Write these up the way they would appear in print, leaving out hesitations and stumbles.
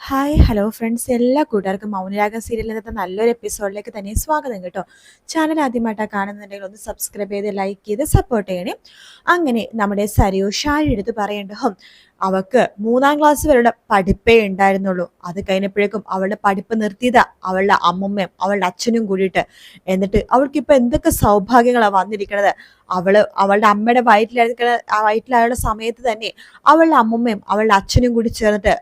Hi hello friends, എല്ലാ കൂട്ടുകാർക്കും മൗനരാഗം സീരിയലിൽ നിന്നത്തെ നല്ലൊരു എപ്പിസോഡിലേക്ക് തന്നെ സ്വാഗതം കേട്ടോ. ചാനൽ ആദ്യമായിട്ടാണ് കാണുന്നുണ്ടെങ്കിൽ ഒന്ന് സബ്സ്ക്രൈബ് ചെയ്ത് ലൈക്ക് ചെയ്ത് സപ്പോർട്ട് ചെയ്യണേ. അങ്ങനെ നമ്മുടെ സരിയു ഷാരി എടുത്ത് പറയേണ്ട അവൾക്ക് 3ാം ക്ലാസ് വരെയുള്ള പഠിപ്പേ ഉണ്ടായിരുന്നുള്ളൂ. അത് കഴിഞ്ഞപ്പോഴേക്കും അവളുടെ പഠിപ്പ് നിർത്തിയതാ അവളുടെ അമ്മമ്മയും അവളുടെ അച്ഛനും കൂടിയിട്ട്. എന്നിട്ട് അവൾക്കിപ്പോൾ എന്തൊക്കെ സൗഭാഗ്യങ്ങളാണ് വന്നിരിക്കുന്നത്. അവളുടെ അമ്മയുടെ വയറ്റിലായുള്ള സമയത്ത് തന്നെ അവളുടെ അമ്മമ്മയും അവളുടെ അച്ഛനും കൂടി ചേർന്നിട്ട്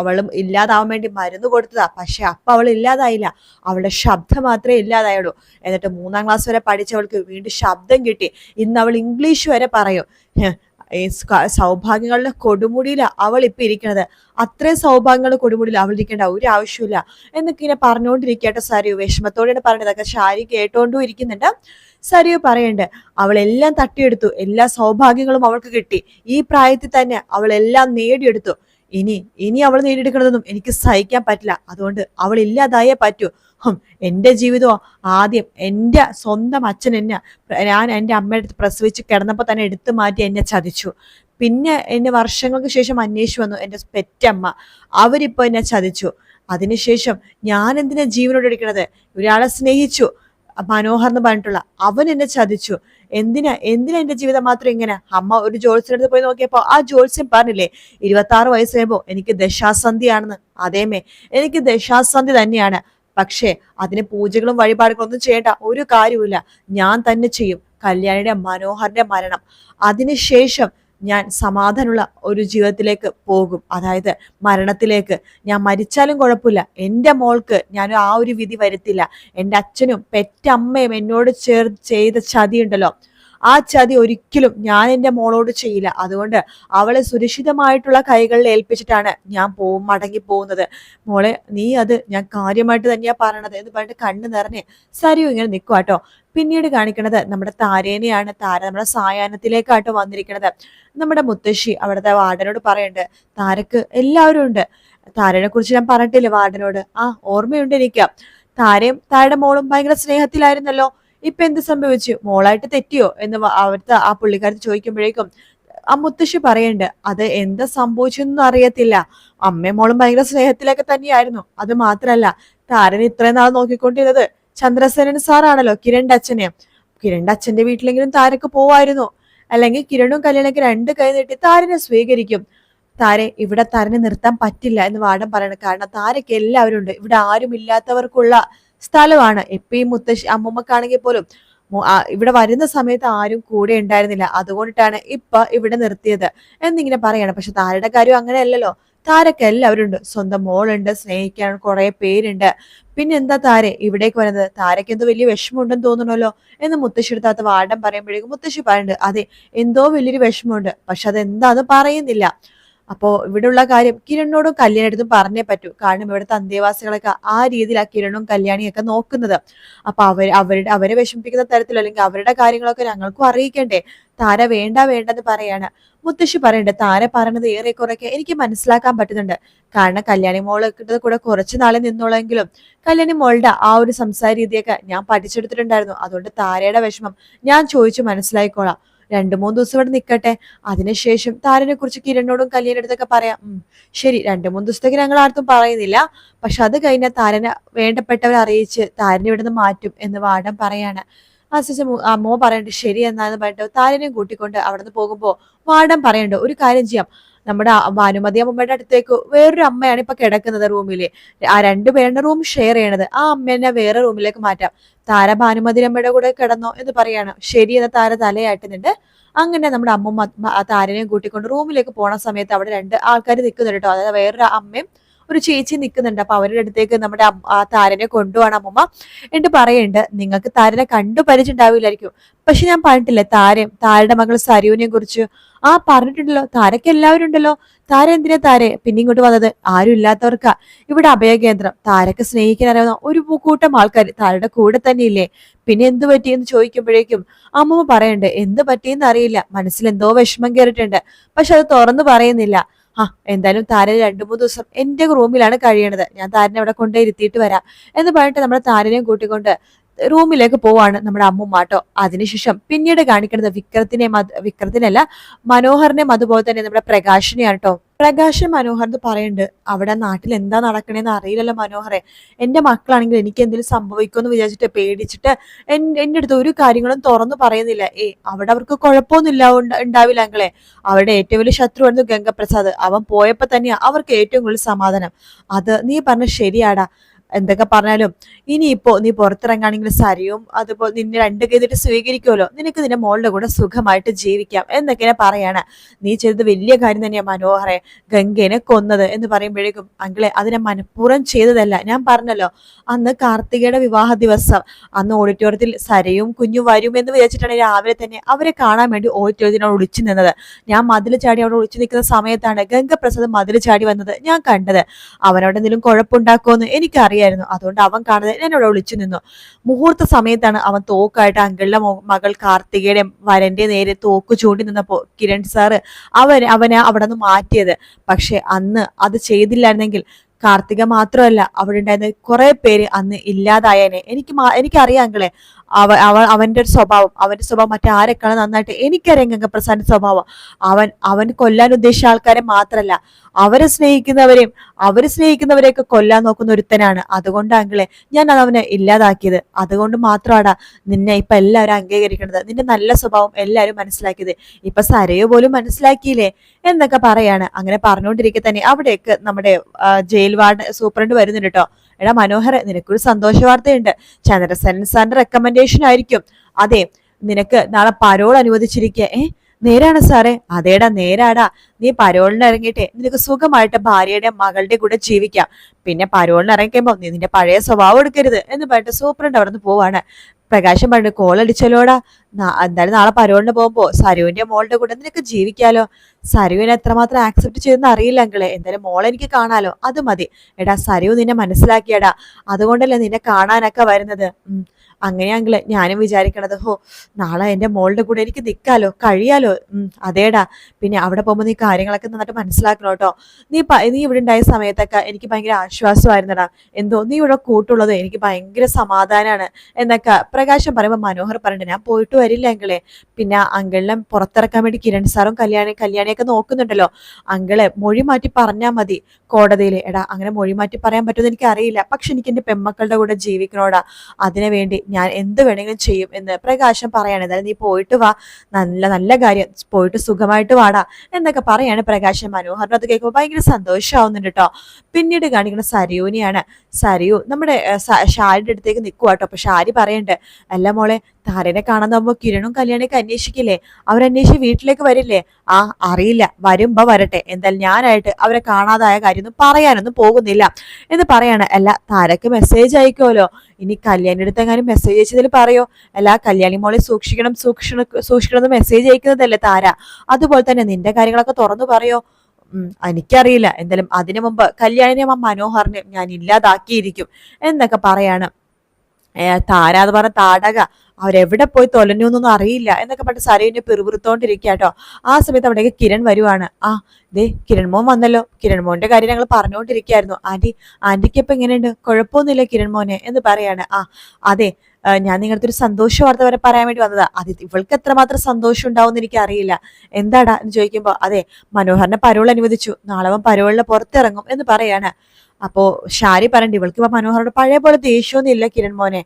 അവളും ഇല്ലാതാവാൻ വേണ്ടി മരുന്ന് കൊടുത്തതാ. പക്ഷെ അപ്പൊ അവൾ ഇല്ലാതായില്ല, അവളുടെ ശബ്ദം മാത്രമേ ഇല്ലാതായുള്ളൂ. എന്നിട്ട് 3ാം ക്ലാസ് വരെ പഠിച്ചവൾക്ക് വീണ്ടും ശബ്ദം കിട്ടി. ഇന്ന് അവൾ ഇംഗ്ലീഷ് വരെ പറയും. ഈ സൗഭാഗ്യങ്ങളുടെ കൊടുമുടിയില അവൾ ഇപ്പൊ ഇരിക്കണത്. അത്രയും സൗഭാഗ്യങ്ങളുടെ കൊടുമുടിയിൽ അവൾ ഇരിക്കേണ്ട ഒരു ആവശ്യമില്ല എന്നൊക്കെ ഇങ്ങനെ പറഞ്ഞുകൊണ്ടിരിക്കട്ടെ. സരിയു വിഷമത്തോടെയാണ് പറഞ്ഞതൊക്കെ ഷാരി കേട്ടോണ്ടും ഇരിക്കുന്നുണ്ട്. സരിയു പറയണ്ട്, അവളെല്ലാം തട്ടിയെടുത്തു, എല്ലാ സൗഭാഗ്യങ്ങളും അവൾക്ക് കിട്ടി. ഈ പ്രായത്തിൽ തന്നെ അവളെല്ലാം നേടിയെടുത്തു. ഇനി അവൾ നേടിയെടുക്കണതൊന്നും എനിക്ക് സഹിക്കാൻ പറ്റില്ല. അതുകൊണ്ട് അവൾ ഇല്ലാതായേ പറ്റൂ. എൻ്റെ ജീവിതമോ ആദ്യം എൻ്റെ സ്വന്തം അച്ഛൻ ഞാൻ എൻ്റെ അമ്മയുടെ അടുത്ത് പ്രസവിച്ച് കിടന്നപ്പോൾ തന്നെ എടുത്തു മാറ്റി എന്നെ ചതിച്ചു. പിന്നെ എന്നെ വർഷങ്ങൾക്ക് ശേഷം അന്വേഷിച്ചു വന്നു എൻ്റെ പെറ്റമ്മ. അവരിപ്പോൾ എന്നെ ചതിച്ചു. അതിനുശേഷം ഞാൻ എന്തിനാ ജീവനോട് എടുക്കണത്? ഒരാളെ സ്നേഹിച്ചു, മനോഹർ എന്ന് പറഞ്ഞിട്ടുള്ള അവൻ എന്നെ ചതിച്ചു. എന്തിനാ എന്റെ ജീവിതം മാത്രം ഇങ്ങനെ? അമ്മ ഒരു ജോത്സ്യടുത്ത് പോയി നോക്കിയപ്പോ ആ ജോത്സ്യം പറഞ്ഞില്ലേ 26 വയസ്സ് കഴിയുമ്പോ എനിക്ക് ദശാസന്ധിയാണെന്ന്. അതേമേ, എനിക്ക് ദശാസന്ധി തന്നെയാണ്. പക്ഷേ അതിന് പൂജകളും വഴിപാടുകളും ഒന്നും ചെയ്യേണ്ട ഒരു കാര്യവുമില്ല. ഞാൻ തന്നെ ചെയ്യും. കല്യാണിയുടെ മനോഹറിന്റെ മരണം, അതിനുശേഷം ഞാൻ സമാധാനമുള്ള ഒരു ജീവിതത്തിലേക്ക് പോകും. അതായത് മരണത്തിലേക്ക്. ഞാൻ മരിച്ചാലും കുഴപ്പമില്ല, എൻ്റെ മോൾക്ക് ഞാൻ ആ ഒരു വിധി വരുത്തില്ല. എൻ്റെ അച്ഛനും പെറ്റമ്മയും എന്നോട് ചെയ്ത ചതിയുണ്ടല്ലോ, ആ ചതി ഒരിക്കലും ഞാൻ എൻ്റെ മോളോട് ചെയ്യില്ല. അതുകൊണ്ട് അവളെ സുരക്ഷിതമായിട്ടുള്ള കൈകളിൽ ഏൽപ്പിച്ചിട്ടാണ് ഞാൻ മടങ്ങി പോകുന്നത്. മോളെ, നീ അത് ഞാൻ കാര്യമായിട്ട് തന്നെയാ പറയണത് എന്ന് പറഞ്ഞിട്ട് കണ്ണ് നിറഞ്ഞ് സരിയു ഇങ്ങനെ നിൽക്കുക കേട്ടോ. പിന്നീട് കാണിക്കണത് നമ്മുടെ താരേനെയാണ്. താര നമ്മുടെ സായാഹ്നത്തിലേക്കാട്ടോ വന്നിരിക്കണത്. നമ്മുടെ മുത്തശ്ശി അവിടുത്തെ വാർഡനോട് പറയുന്നുണ്ട്, താരക്ക് എല്ലാവരും ഉണ്ട്. താരനെ കുറിച്ച് ഞാൻ പറഞ്ഞിട്ടില്ലേ വാർഡനോട്? ആ, ഓർമ്മയുണ്ട് എനിക്ക്. താരയും താരയുടെ മോളും ഭയങ്കര സ്നേഹത്തിലായിരുന്നല്ലോ. ഇപ്പൊ എന്ത് സംഭവിച്ചു? മോളായിട്ട് തെറ്റിയോ എന്ന് അവിടുത്തെ ആ പുള്ളിക്കാരത്ത് ചോദിക്കുമ്പോഴേക്കും ആ മുത്തശ്ശി പറയുന്നുണ്ട്, അത് എന്താ സംഭവിച്ചൊന്നും അറിയത്തില്ല. അമ്മയും മോളും ഭയങ്കര സ്നേഹത്തിലൊക്കെ തന്നെയായിരുന്നു. അത് മാത്രല്ല, താരനെ ഇത്രയും നാൾ നോക്കിക്കൊണ്ടിരുന്നത് ചന്ദ്രസേനൻ സാറാണല്ലോ, കിരണിന്റെ അച്ഛനെ. കിരണിന്റെ അച്ഛന്റെ വീട്ടിലെങ്കിലും താരക്ക് പോവായിരുന്നു. അല്ലെങ്കിൽ കിരണും കല്യാണൊക്കെ 2 കൈ നീട്ടി താരനെ സ്വീകരിക്കും. ഇവിടെ താരനെ നിർത്താൻ പറ്റില്ല എന്ന് വാടൻ പറയണം. കാരണം താരക്ക് എല്ലാവരും ഉണ്ട്. ഇവിടെ ആരും ഇല്ലാത്തവർക്കുള്ള സ്ഥലമാണ്. ഇപ്പൊ ഈ മുത്തശ്ശി അമ്മൂമ്മക്കാണെങ്കിൽ പോലും ഇവിടെ വരുന്ന സമയത്ത് ആരും കൂടെ ഉണ്ടായിരുന്നില്ല. അതുകൊണ്ടിട്ടാണ് ഇപ്പൊ ഇവിടെ നിർത്തിയത് എന്നിങ്ങനെ പറയണം. പക്ഷെ താരയുടെ കാര്യം അങ്ങനെയല്ലല്ലോ. താരക്ക് എല്ലാവരും ഉണ്ട്. സ്വന്തം മോളുണ്ട്, സ്നേഹിക്കാൻ കുറെ പേരുണ്ട്. പിന്നെ എന്താ താരെ ഇവിടേക്ക് വരുന്നത്? താരക്ക് എന്തോ വലിയ വിഷമമുണ്ടെന്ന് തോന്നണല്ലോ എന്ന് മുത്തശ്ശി എടുത്താത്ത വാർഡൻ പറയുമ്പോഴേക്കും മുത്തശ്ശി പറയുന്നുണ്ട്, അതെ, എന്തോ വലിയൊരു വിഷമമുണ്ട്. പക്ഷെ അതെന്താന്ന് പറയുന്നില്ല. അപ്പോ ഇവിടെയുള്ള കാര്യം കിരണിനോടും കല്യാണിയോടും പറഞ്ഞേ പറ്റൂ. കാരണം ഇവിടുത്തെ അന്തേവാസികളൊക്കെ ആ രീതിയിലാണ് കിരണും കല്യാണിയൊക്കെ നോക്കുന്നത്. അപ്പൊ അവരെ വിഷമിപ്പിക്കുന്ന തരത്തിൽ അല്ലെങ്കിൽ അവരുടെ കാര്യങ്ങളൊക്കെ ഞങ്ങൾക്കും അറിയിക്കണ്ടേ? താര വേണ്ടെന്ന് പറയാണ്. മുത്തശ്ശി പറയണ്ടേ, താര പറയണത് ഏറെക്കുറെയൊക്കെ എനിക്ക് മനസ്സിലാക്കാൻ പറ്റുന്നുണ്ട്. കാരണം കല്യാണി മോള് കൂടെ കുറച്ചു നാളെ നിന്നോളെങ്കിലും കല്യാണി മോളുടെ ആ ഒരു സംസാര രീതിയൊക്കെ ഞാൻ പഠിച്ചെടുത്തിട്ടുണ്ടായിരുന്നു. അതുകൊണ്ട് താരയുടെ വിഷമം ഞാൻ ചോദിച്ചു മനസ്സിലായിക്കോളാം. 2-3 ദിവസം ഇവിടെ നിൽക്കട്ടെ. അതിനുശേഷം താരനെ കുറിച്ച് കിരണിനോടും കല്യാണിയുടെ അടുത്തൊക്കെ പറയാം. ശരി, 2-3 ദിവസത്തേക്ക് ഞങ്ങൾ ആർക്കും പറയുന്നില്ല. പക്ഷെ അത് കഴിഞ്ഞാൽ താരനെ വേണ്ടപ്പെട്ടവരെ അറിയിച്ച് താരനെ ഇവിടുന്ന് മാറ്റും എന്ന് വാർഡൻ പറയാണ്. അതിനുശേഷം അമ്മോ പറയണ്ട് ശരി എന്നാന്ന് പറഞ്ഞിട്ട് താരനെയും കൂട്ടിക്കൊണ്ട് അവിടെ നിന്ന് പോകുമ്പോ വാർഡൻ പറയണ്ട്, ഒരു കാര്യം ചെയ്യാം, നമ്മുടെ ഭാനുമതി അമ്മയുടെ അടുത്തേക്ക് വേറൊരു അമ്മയാണ് ഇപ്പൊ കിടക്കുന്നത് റൂമില്. ആ 2 പേരുടെ റൂം ഷെയർ ചെയ്യണത്. ആ അമ്മേനെ വേറെ റൂമിലേക്ക് മാറ്റാം. താര ഭാനുമതി അമ്മയുടെ കൂടെ കിടന്നോ എന്ന് പറയാണ്. ശരി എന്ന് താര തലയാട്ടുന്നുണ്ട്. അങ്ങനെ നമ്മുടെ അമ്മ താരനെയും കൂട്ടിക്കൊണ്ട് റൂമിലേക്ക് പോണ സമയത്ത് അവിടെ 2 ആൾക്കാർ നിൽക്കുന്നുണ്ട് കേട്ടോ. അതായത് വേറൊരു അമ്മയും ഒരു ചേച്ചി നിൽക്കുന്നുണ്ട്. അപ്പൊ അവരുടെ അടുത്തേക്ക് നമ്മുടെ ആ താരനെ കൊണ്ടുപോകണം അമ്മമ്മ. എന്നിട്ട് പറയുന്നുണ്ട്, നിങ്ങൾക്ക് താരനെ കണ്ടു പരിചയമുണ്ടാവില്ലായിരിക്കും, പക്ഷെ ഞാൻ പറഞ്ഞിട്ടില്ലേ താരയുടെ മകൾ സരിയുവിനെ കുറിച്ച്? ആ, പറഞ്ഞിട്ടുണ്ടല്ലോ. താരക്ക് എല്ലാവരും ഉണ്ടല്ലോ. താര എന്തിനാ പിന്നെ ഇങ്ങോട്ട് വന്നത്? ആരും ഇല്ലാത്തവർക്കാ ഇവിടെ അഭയകേന്ദ്രം. താരക്ക് സ്നേഹിക്കാൻ അറിയാവുന്ന ഒരു കൂട്ടം ആൾക്കാർ താരയുടെ കൂടെ തന്നെ ഇല്ലേ? പിന്നെ എന്ത് പറ്റിയെന്ന് ചോദിക്കുമ്പോഴേക്കും അമ്മമ്മ പറയണ്ട്, എന്ത് പറ്റിയെന്ന് അറിയില്ല, മനസ്സിൽ എന്തോ വിഷമം കയറിയിട്ടുണ്ട്, പക്ഷെ അത് തുറന്നു പറയുന്നില്ല. എന്തായാലും താരന് 2-3 ദിവസം എന്റെ റൂമിലാണ് കഴിയണത്. ഞാൻ താരനെ അവിടെ കൊണ്ടുപോയി ഇരുത്തിയിട്ട് വരാം എന്ന് പറഞ്ഞിട്ട് നമ്മുടെ താരനെയും കൂട്ടിക്കൊണ്ട് റൂമിലേക്ക് പോവാണ് നമ്മുടെ അമ്മുമ്മാട്ടോ. അതിനുശേഷം പിന്നീട് കാണിക്കുന്നത് വിക്രത്തിനല്ല, മനോഹറിനെയും അതുപോലെ തന്നെ നമ്മുടെ പ്രകാശിനെയാണ് കേട്ടോ. പ്രകാശൻ മനോഹർ പറയുന്നുണ്ട്, അവിടെ നാട്ടിൽ എന്താ നടക്കണേന്ന് അറിയില്ലല്ലോ മനോഹറെ. എന്റെ മക്കളാണെങ്കിൽ എനിക്ക് എന്തെങ്കിലും സംഭവിക്കുമെന്ന് വിചാരിച്ചിട്ട് പേടിച്ചിട്ട് എന്റെ അടുത്ത് ഒരു കാര്യങ്ങളും തുറന്നു പറയുന്നില്ല. അവിടെ അവർക്ക് കുഴപ്പമൊന്നും ഉണ്ടാവില്ല അങ്ങളെ. അവരുടെ ഏറ്റവും വലിയ ശത്രുവായിരുന്നു ഗംഗപ്രസാദ്. അവൻ പോയപ്പോ തന്നെയാ അവർക്ക് ഏറ്റവും കൂടുതൽ സമാധാനം. അത് നീ പറഞ്ഞ ശരിയാടാ. എന്തൊക്കെ പറഞ്ഞാലും ഇനിയിപ്പോ നീ പുറത്തിറങ്ങാണെങ്കിൽ സരിയും അതുപോലെ നിന്നെ രണ്ട് കൈതിട്ട് സ്വീകരിക്കുമല്ലോ. നിനക്ക് നിന്റെ മോളുടെ കൂടെ സുഖമായിട്ട് ജീവിക്കാം എന്നൊക്കെ പറയാണ്. നീ ചെയ്തത് വലിയ കാര്യം തന്നെയാ മനോഹറെ, ഗംഗേനെ കൊന്നത് എന്ന് പറയുമ്പോഴേക്കും അങ്കിളെ അതിനെ മനഃപൂർവ്വം ചെയ്തതല്ല. ഞാൻ പറഞ്ഞല്ലോ, അന്ന് കാർത്തികയുടെ വിവാഹ ദിവസം അന്ന് ഓഡിറ്റോറിയത്തിൽ സരയും കുഞ്ഞും വരും എന്ന് വിചാരിച്ചിട്ടാണ് രാവിലെ തന്നെ അവരെ കാണാൻ വേണ്ടി ഓഡിറ്റോറിയത്തിനോട് ഒളിച്ചു നിന്നത്. ഞാൻ മതിൽ ചാടി അവിടെ ഒളിച്ചു നിൽക്കുന്ന സമയത്താണ് ഗംഗപ്രസാദ് മതിൽ ചാടി വന്നത് ഞാൻ കണ്ടത്. അവനോട് എന്തെങ്കിലും കുഴപ്പമുണ്ടാക്കുമെന്ന് എനിക്കറിയാം. അതുകൊണ്ട് അവൻ കാണാതെ എന്നോട് വിളിച്ചു നിന്നു. മുഹൂർത്ത സമയത്താണ് അവൻ തോക്കായിട്ട് അങ്കിളിന്റെ മകൾ കാർത്തികയുടെ വരന്റെ നേരെ തോക്ക് ചൂണ്ടി നിന്നപ്പോ കിരൺ സാറ് അവനെ അവിടെ നിന്ന് മാറ്റിയത്. പക്ഷെ അന്ന് അത് ചെയ്തില്ലായിരുന്നെങ്കിൽ കാർത്തിക മാത്രമല്ല അവിടെ ഉണ്ടായിരുന്ന കുറെ പേര് അന്ന് ഇല്ലാതായേനെ. എനിക്കറിയാം അങ്കിളെ, അവന്റെ സ്വഭാവം മറ്റാരെക്കാളും നന്നായിട്ട് എനിക്കറിയാം ഗംഗപ്രസാദിന്റെ സ്വഭാവം. അവൻ കൊല്ലാൻ ഉദ്ദേശിച്ച ആൾക്കാരെ മാത്രല്ല, അവരെ സ്നേഹിക്കുന്നവരെയൊക്കെ കൊല്ലാൻ നോക്കുന്ന ഒരുത്തനാണ്. അതുകൊണ്ട് അങ്കിളെ ഞാൻ അവനെ ഇല്ലാതാക്കിയത്. അതുകൊണ്ട് മാത്രമാടാ നിന്നെ ഇപ്പൊ എല്ലാവരും അംഗീകരിക്കണത്, നിന്റെ നല്ല സ്വഭാവം എല്ലാവരും മനസ്സിലാക്കിയത്. ഇപ്പൊ സരയോ പോലും മനസ്സിലാക്കിയില്ലേ എന്നൊക്കെ പറയാണ്. അങ്ങനെ പറഞ്ഞുകൊണ്ടിരിക്കെ തന്നെ അവിടേക്ക് നമ്മുടെ ജയിൽ വാർഡ് സൂപ്രണ്ട് വരുന്നുണ്ട് കേട്ടോ. എടാ മനോഹർ, നിനക്കൊരു സന്തോഷ വാർത്തയുണ്ട്. ചന്ദ്രസേനൻ സാറിന്റെ റെക്കമെൻഡേഷൻ ആയിരിക്കും. അതെ, നിനക്ക് നാളെ പരോൾ അനുവദിച്ചിരിക്കുക. നേരാണ് സാറേ. അതേടാ നേരാടാ. നീ പരോളിന് ഇറങ്ങിയിട്ടേ നിനക്ക് സുഖമായിട്ട് ഭാര്യയുടെ മകളുടെ കൂടെ ജീവിക്കാം. പിന്നെ പരോളിന് ഇറങ്ങിക്കുമ്പോ നീ നിന്റെ പഴയ സ്വഭാവം എടുക്കരുത് എന്ന് പറഞ്ഞിട്ട് സൂപ്രണ്ട് അവിടെ നിന്ന് പോവാണ്. പ്രകാശം പറഞ്ഞു, കോൾ അടിച്ചല്ലോടാ. എന്തായാലും നാളെ പരോളിന് പോകുമ്പോ സരുവിന്റെ മോളുടെ കൂടെ നിനക്ക് ജീവിക്കാലോ. സരുവിനെ എത്രമാത്രം ആക്സെപ്റ്റ് ചെയ്തെന്ന് അറിയില്ല അങ്കിളെ. എന്തായാലും മോളെ എനിക്ക് കാണാലോ, അത് മതി. എടാ സരു നിന്നെ മനസ്സിലാക്കിയടാ, അതുകൊണ്ടല്ലേ നിന്നെ കാണാനൊക്കെ വരുന്നത്. അങ്ങനെയാങ്കില് ഞാനും വിചാരിക്കണത്, നാളെ എന്റെ മോളുടെ കൂടെ എനിക്ക് നിൽക്കാലോ, കഴിയാലോ. അതേടാ. പിന്നെ അവിടെ പോകുമ്പോ നീ കാര്യങ്ങളൊക്കെ നന്നായിട്ട് മനസ്സിലാക്കണം കേട്ടോ. നീ ഇവിടെ ഉണ്ടായ സമയത്തൊക്കെ എനിക്ക് ഭയങ്കര ആശ്വാസമായിരുന്നടാ. എന്തോ നീ ഇവിടെ കൂട്ടുള്ളത് എനിക്ക് ഭയങ്കര സമാധാനമാണ് എന്നൊക്കെ പ്രകാശം പറയുമ്പോ മനോഹർ പറഞ്ഞിട്ട്, ഞാൻ പോയിട്ട് വരില്ല അങ്കിളെ. പിന്നെ അങ്കിളിനെ പുറത്തിറക്കാൻ വേണ്ടി കിരൺ സാറും കല്യാണിയൊക്കെ നോക്കുന്നുണ്ടല്ലോ. അങ്കിളെ മൊഴി മാറ്റി പറഞ്ഞാൽ മതി കോടതിയിൽ. എടാ അങ്ങനെ മൊഴി മാറ്റി പറയാൻ പറ്റുമെന്ന് എനിക്ക് അറിയില്ല. പക്ഷെ എനിക്ക് എന്റെ പെമ്മക്കളുടെ കൂടെ ജീവിക്കണോടാ. അതിനു വേണ്ടി ഞാൻ എന്ത് വേണമെങ്കിലും ചെയ്യും എന്ന് പ്രകാശം പറയാണ്. എന്തായാലും നീ പോയിട്ട് വാ, നല്ല നല്ല കാര്യം, പോയിട്ട് സുഖമായിട്ട് വാടാ എന്നൊക്കെ പറയാണ് പ്രകാശം. മനോഹറിന് അത് കേൾക്കുമ്പോൾ ഭയങ്കര സന്തോഷമാവുന്നുണ്ട് കേട്ടോ. പിന്നീട് കാണിക്കുന്ന സരയൂനെയാണ്. സരയു നമ്മുടെ ഷാരിയുടെ അടുത്തേക്ക് നിൽക്കുക കേട്ടോ. അപ്പൊ ഷാരി പറയണ്ട്, അല്ല മോളെ, താരനെ കാണാൻ പോകുമ്പോ കിരണും കല്യാണിയൊക്കെ അന്വേഷിക്കില്ലേ? അവരന്വേഷിച്ച് വീട്ടിലേക്ക് വരില്ലേ? അറിയില്ല, വരുമ്പോ വരട്ടെ. എന്തായാലും ഞാനായിട്ട് അവരെ കാണാതായ കാര്യമൊന്നും പറയാനൊന്നും പോകുന്നില്ല എന്ന് പറയാണ്. അല്ല, താരക്ക് മെസ്സേജ് അയക്കുമല്ലോ. ഇനി കല്യാണി അടുത്തെങ്ങാനും മെസ്സേജ് അയച്ചതിൽ പറയോ? അല്ല, കല്യാണി മോളെ സൂക്ഷിക്കണം എന്ന് മെസ്സേജ് അയക്കുന്നതല്ലേ താര. അതുപോലെ തന്നെ നിന്റെ കാര്യങ്ങളൊക്കെ തുറന്നു പറയോ? എനിക്കറിയില്ല. എന്തായാലും അതിനു മുമ്പ് കല്യാണിനെയും മനോഹറിനെയും ഞാൻ ഇല്ലാതാക്കിയിരിക്കും എന്നൊക്കെ പറയാണ്. താര എന്ന് പറഞ്ഞ താടക അവരെവിടെ പോയി തൊലഞ്ഞു എന്നൊന്നും അറിയില്ല എന്നൊക്കെ പറഞ്ഞിട്ട് സരയുവിനെ പിറുപിറുത്തോണ്ടിരിക്കുക കേട്ടോ. ആ സമയത്ത് അവിടേക്ക് കിരൺ വരുവാണ്. ദേ കിരൺ മോൻ വന്നല്ലോ. കിരൺ മോന്റെ കാര്യം ഞങ്ങൾ പറഞ്ഞുകൊണ്ടിരിക്കുകയായിരുന്നു. ആന്റിക്ക് ഇപ്പൊ എങ്ങനെയുണ്ട്? കുഴപ്പമൊന്നുമില്ല കിരൺ മോനെ എന്ന് പറയാണ്. അതെ, ഞാൻ നിങ്ങളുടെ ഒരു സന്തോഷ വാർത്ത വരെ പറയാൻ വേണ്ടി വന്നതാ. അത് ഇവൾക്ക് എത്രമാത്രം സന്തോഷം ഉണ്ടാവും എന്ന് എനിക്ക് അറിയില്ല. എന്താടാ എന്ന് ചോദിക്കുമ്പോ, അതെ മനോഹറിനെ പരോൾ അനുവദിച്ചു, നാളെ അവൻ പരോളിന് പുറത്തിറങ്ങും എന്ന് പറയാണ്. അപ്പോ ഷാരി പറയണ്ട, ഇവൾക്ക് ഇപ്പൊ മനോഹരോട് പഴയ പോലെ ദേഷ്യമൊന്നും ഇല്ല കിരൺ മോനെ.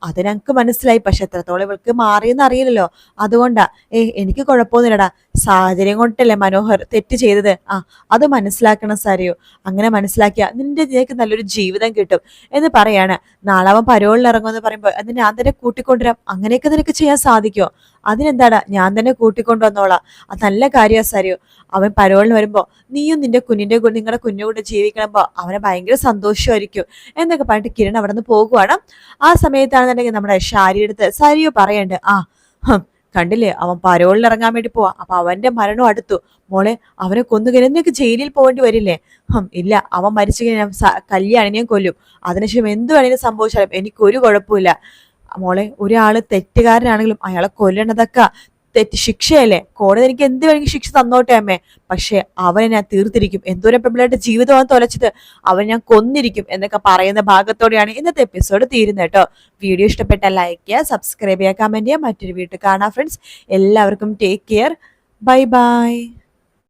അത് ഞങ്ങൾക്ക് മനസ്സിലായി. പക്ഷെ എത്രത്തോളം ഇവൾക്ക് മാറിയെന്ന് അറിയില്ലല്ലോ. അതുകൊണ്ടാ. എനിക്ക് കുഴപ്പമൊന്നുമില്ലടാ. സാഹചര്യം കൊണ്ടല്ലേ മനോഹർ തെറ്റ് ചെയ്തത്. അത് മനസ്സിലാക്കണം സരയോ. അങ്ങനെ മനസ്സിലാക്കിയാ നിനക്ക് നല്ലൊരു ജീവിതം കിട്ടും എന്ന് പറയാണ്. നാളെ അവൻ പരോളിൽ ഇറങ്ങുമെന്ന് പറയുമ്പോ അത് ഞാൻ തന്നെ കൂട്ടിക്കൊണ്ടുവരാം. അങ്ങനെയൊക്കെ നിനക്ക് ചെയ്യാൻ സാധിക്കുമോ? അതിനെന്താടാ, ഞാൻ തന്നെ കൂട്ടിക്കൊണ്ടുവന്നോളാം. അത് നല്ല കാര്യമാ സരയോ. അവൻ പരോളിന് വരുമ്പോ നീയും നിങ്ങളുടെ കുഞ്ഞുകൂടെ ജീവിക്കണമ്പോ അവനെ ഭയങ്കര സന്തോഷമായിരിക്കും എന്നൊക്കെ പറഞ്ഞിട്ട് കിരൺ അവിടെ നിന്ന് പോകുവാണ്. ആ സമയത്താണെന്നുണ്ടെങ്കിൽ നമ്മുടെ ഷാരി എടുത്ത് സരിയോ പറയണ്ട്, കണ്ടില്ലേ അവൻ പരോളിൽ ഇറങ്ങാൻ വേണ്ടി പോവാ. അപ്പൊ അവന്റെ മരണം അടുത്തു. മോളെ, അവനെ കൊന്നുകഴിഞ്ഞാൽ നിനക്ക് ജയിലിൽ പോകേണ്ടി വരില്ലേ? ഇല്ല, അവൻ മരിച്ചു കഴിഞ്ഞാൽ കല്യാണിനെയും കൊല്ലും. അതിനുശേഷം എന്ത് വേണേലും സംഭവിച്ചാലും എനിക്കൊരു കുഴപ്പമില്ല മോളെ. ഒരാള് തെറ്റുകാരനാണെങ്കിലും അയാളെ കൊല്ലണതൊക്കെ തെറ്റ് ശിക്ഷയല്ലേ, കോടതി എനിക്ക് എന്ത് വേണമെങ്കിൽ ശിക്ഷ തന്നോട്ടെ അമ്മേ, പക്ഷെ അവനെ ഞാൻ തീർത്തിരിക്കും, എന്തോരം പെമ്പിളായിട്ട് ജീവിതമാണ് തൊലച്ചത്, അവൻ ഞാൻ കൊന്നിരിക്കും എന്നൊക്കെ പറയുന്ന ഭാഗത്തോടെയാണ് ഇന്നത്തെ എപ്പിസോഡ് തീരുന്നത് കേട്ടോ. വീഡിയോ ഇഷ്ടപ്പെട്ട ലൈക്ക് ചെയ്യുക, സബ്സ്ക്രൈബ് ചെയ്യുക, കമന്റ് ചെയ്യുക. മറ്റൊരു വീട്ടിൽ കാണാം ഫ്രണ്ട്സ്. എല്ലാവർക്കും ടേക്ക് കെയർ, ബൈ ബൈ.